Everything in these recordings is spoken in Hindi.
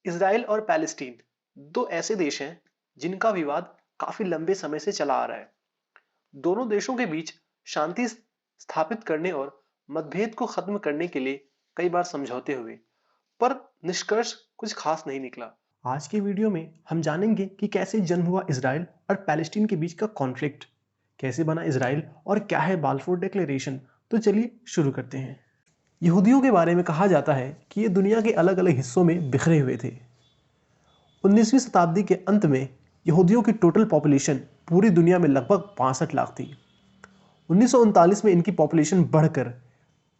इसराइल और पैलेस्टीन दो ऐसे देश हैं जिनका विवाद काफी लंबे समय से चला आ रहा है। दोनों देशों के बीच शांति स्थापित करने और मतभेद को खत्म करने के लिए कई बार समझौते हुए, पर निष्कर्ष कुछ खास नहीं निकला। आज के वीडियो में हम जानेंगे कि कैसे जन्म हुआ इसराइल और पैलेस्टीन के बीच का कॉन्फ्लिक्ट, कैसे बना इसराइल और क्या है बाल्फोर डिक्लेरेशन। तो चलिए शुरू करते हैं। यहूदियों के बारे में कहा जाता है कि ये दुनिया के अलग अलग हिस्सों में बिखरे हुए थे। 19वीं शताब्दी के अंत में यहूदियों की टोटल पॉपुलेशन पूरी दुनिया में लगभग 65 लाख थी। 1939 में इनकी पॉपुलेशन बढ़कर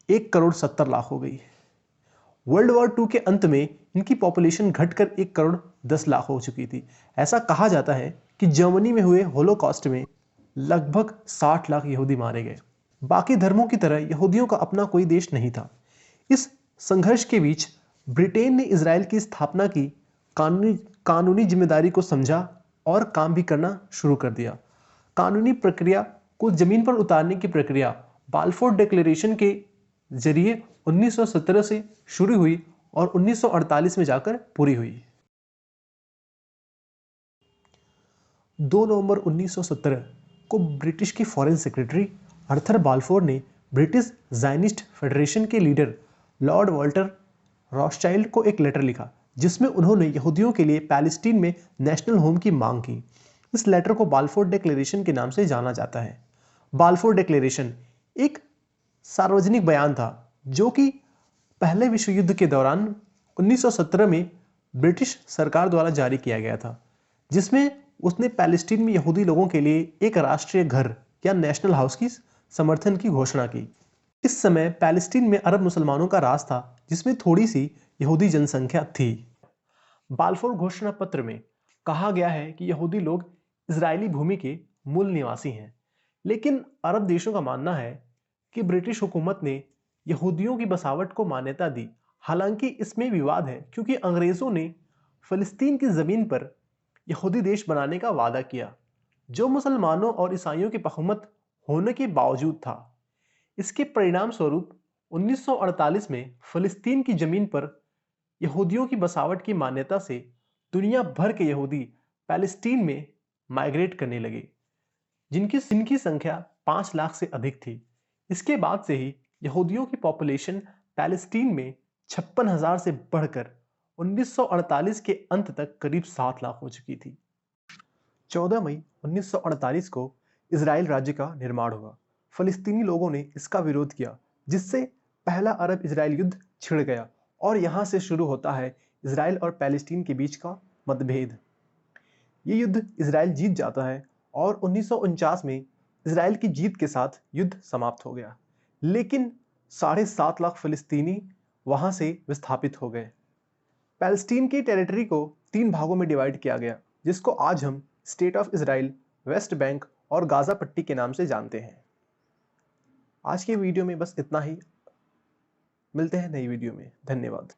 1 करोड़ 70 लाख हो गई। वर्ल्ड वॉर 2 के अंत में इनकी पॉपुलेशन घटकर 1 करोड़ 10 लाख हो चुकी थी। ऐसा कहा जाता है कि जर्मनी में हुए होलोकॉस्ट में लगभग 60 लाख यहूदी मारे गए। बाकी धर्मों की तरह यहूदियों का अपना कोई देश नहीं था। इस संघर्ष के बीच ब्रिटेन ने इजराइल की स्थापना की कानूनी जिम्मेदारी को समझा और काम भी करना शुरू कर दिया। कानूनी प्रक्रिया को जमीन पर उतारने की प्रक्रिया बाल्फोर डिक्लेरेशन के जरिए 1917 से शुरू हुई और 1948 में जाकर पूरी हुई। 2 नवंबर 1917 को ब्रिटिश की फॉरेन सेक्रेटरी आर्थर बाल्फोर ने ब्रिटिश ज़ायनिस्ट फेडरेशन के लीडर लॉर्ड वॉल्टर रॉथशाइल्ड को एक लेटर लिखा, जिसमें उन्होंने यहूदियों के लिए पैलेस्टीन में नेशनल होम की मांग की। इस लेटर को बाल्फोर डिक्लेरेशन के नाम से जाना जाता है। बाल्फोर डिक्लेरेशन एक सार्वजनिक बयान था जो कि पहले विश्व युद्ध के दौरान 1917 में ब्रिटिश सरकार द्वारा जारी किया गया था, जिसमें उसने पैलेस्टीन में यहूदी लोगों के लिए एक राष्ट्रीय घर या नेशनल हाउस की समर्थन की घोषणा की। इस समय पैलेस्टीन में अरब मुसलमानों का राज था, जिसमें थोड़ी सी यहूदी जनसंख्या थी। बाल्फोर घोषणा पत्र में कहा गया है कि यहूदी लोग इजरायली भूमि के मूल निवासी हैं, लेकिन अरब देशों का मानना है कि ब्रिटिश हुकूमत ने यहूदियों की बसावट को मान्यता दी। हालांकि इसमें विवाद है क्योंकि अंग्रेजों ने फिलिस्तीन की जमीन पर यहूदी देश बनाने का वादा किया, जो मुसलमानों और ईसाइयों की बहुमत होने के बावजूद था। इसके परिणाम स्वरूप 1948 में फिलिस्तीन की जमीन पर यहूदियों की बसावट की मान्यता से दुनिया भर के यहूदी पैलेस्टीन में माइग्रेट करने लगे, जिनकी संख्या 5 लाख से अधिक थी। इसके बाद से ही यहूदियों की पॉपुलेशन पैलेस्टीन में 56,000 से बढ़कर 1948 के अंत तक करीब 7 लाख हो चुकी थी। 14 मई 1948 को इजराइल राज्य का निर्माण हुआ। फलस्तीनी लोगों ने इसका विरोध किया, जिससे पहला अरब इजराइल युद्ध छिड़ गया और यहां से शुरू होता है इजराइल और पैलेस्टीन के बीच का मतभेद। ये युद्ध इजराइल जीत जाता है और 1949 में इजराइल की जीत के साथ युद्ध समाप्त हो गया, लेकिन 7.5 लाख फिलिस्तीनी वहां से विस्थापित हो गए। पैलेस्टीन की टेरिटरी को 3 भागों में डिवाइड किया गया, जिसको आज हम state of Israel, West Bank और गाजा पट्टी के नाम से जानते हैं। आज के वीडियो में बस इतना ही। मिलते हैं नई वीडियो में। धन्यवाद।